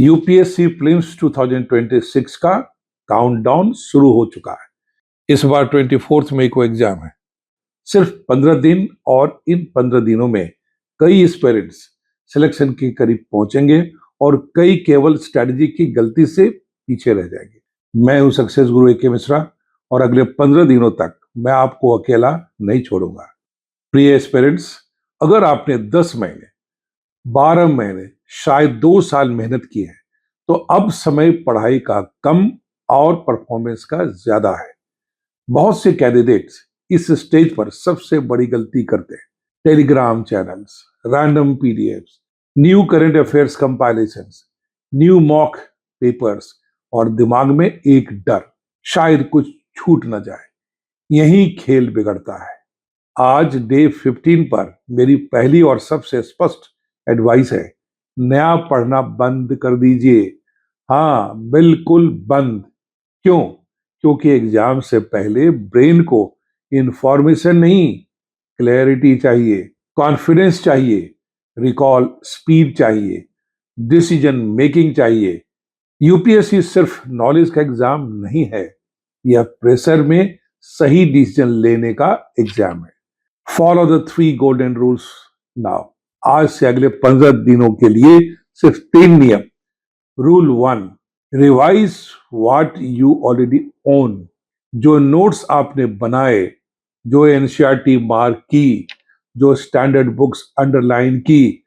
UPSC prelims 2026 का countdown शुरू हो चुका है। इस बार 24 मई को एग्जाम है। सिर्फ 15 दिन और इन 15 दिनों में कई एस्पिरेंट्स सिलेक्शन के करीब पहुंचेंगे और कई केवल स्ट्रेटजी की गलती से पीछे रह जाएंगे। मैं हूं सक्सेस गुरु ए के मिश्रा और अगले 15 दिनों तक मैं आपको अकेला नहीं छोड़ूंगा। प्रिय एस्पिरेंट्स, अगर आपने 10 महीने 12 महीने शायद 2 साल मेहनत की है तो अब समय पढ़ाई का कम और परफॉर्मेंस का ज्यादा है। बहुत से कैंडिडेट्स इस स्टेज पर सबसे बड़ी गलती करते हैं। Telegram channels, random PDFs, new current affairs compilations, new mock papers और दिमाग में एक डर, शायद कुछ छूट न जाए। यही खेल बिगड़ता है। आज डे 15 पर मेरी पहली और सबसे स्पष्ट एडवाइस है, नया पढ़ना बंद कर दीजिए। हाँ, बिल्कुल बंद। क्यों? क्योंकि एग्जाम से पहले ब्रेन को इंफॉर्मेशन नहीं, क्लैरिटी चाहिए, कॉन्फिडेंस चाहिए, रिकॉल स्पीड चाहिए, डिसीजन मेकिंग चाहिए। यूपीएससी सिर्फ नॉलेज का एग्जाम नहीं है, यह प्रेशर में सही डिसीजन लेने का एग्जाम है। Follow the 3 golden rules now. आज से अगले 15 दिनों के लिए सिर्फ 3 नियम। Rule 1, revise what you already own. जो नोट्स आपने बनाए, जो एनसीईआरटी मार्क की, जो स्टैंडर्ड बुक्स अंडरलाइन की,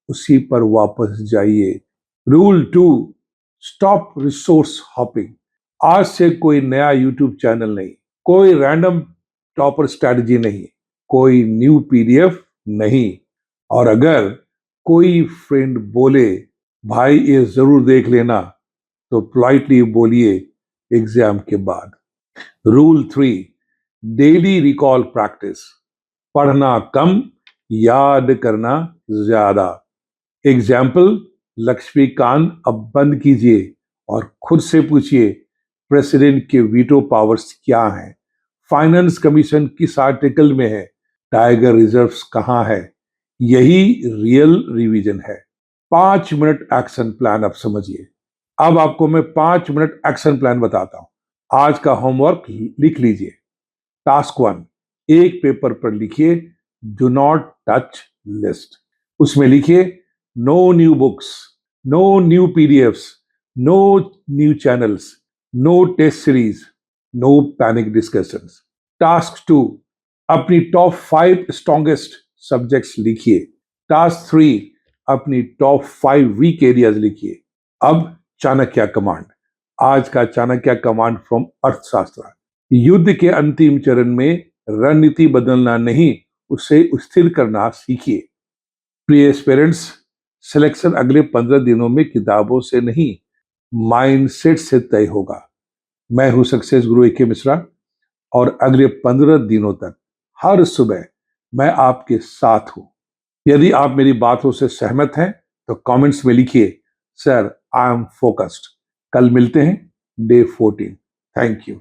उसी पर वापस जाइए। Rule 2, stop resource hopping. आज से कोई नया यूट्यूब चैनल नहीं, कोई रैंडम टॉपर स्ट्रैटेजी नहीं, कोई न्यू पीडीएफ नहीं। और अगर कोई फ्रेंड बोले भाई ये जरूर देख लेना, तो पोलाइटली बोलिए एग्जाम के बाद। Rule 3, daily recall practice. पढ़ना कम, याद करना ज्यादा। एग्जाम्पल, लक्ष्मीकांत अब बंद कीजिए और खुद से पूछिए प्रेसिडेंट के वीटो पावर्स क्या हैं, फाइनेंस कमीशन किस आर्टिकल में है, टाइगर रिजर्व्स कहां है। यही रियल रिवीजन है। 5 मिनट एक्शन प्लान अब समझिए। अब आपको मैं 5 मिनट एक्शन प्लान बताता हूं। आज का होमवर्क लिख लीजिए। टास्क 1, एक पेपर पर लिखिए डू नॉट टच लिस्ट। उसमें लिखिए no new books, no new PDFs, no new channels, no test series, no panic discussions. Task 2, अपनी टॉप 5 स्ट्रॉन्गेस्ट सब्जेक्ट्स लिखिए। टास्क 3, अपनी टॉप 5 वीक एरियाज लिखिए। अब चाणक्य कमांड। आज का चाणक्य कमांड फ्रॉम अर्थशास्त्र। युद्ध के अंतिम चरण में रणनीति बदलना नहीं, उसे स्थिर करना सीखिए। प्रिय पेरेंट्स, सिलेक्शन अगले 15 दिनों में किताबों से नहीं, माइंडसेट से तय होगा। मैं हूं सक्सेस गुरु ए के मिश्रा और अगले 15 दिनों तक हर सुबह मैं आपके साथ हूं। यदि आप मेरी बातों से सहमत हैं तो कमेंट्स में लिखिए सर आई एम फोकस्ड। कल मिलते हैं डे 14। Thank you.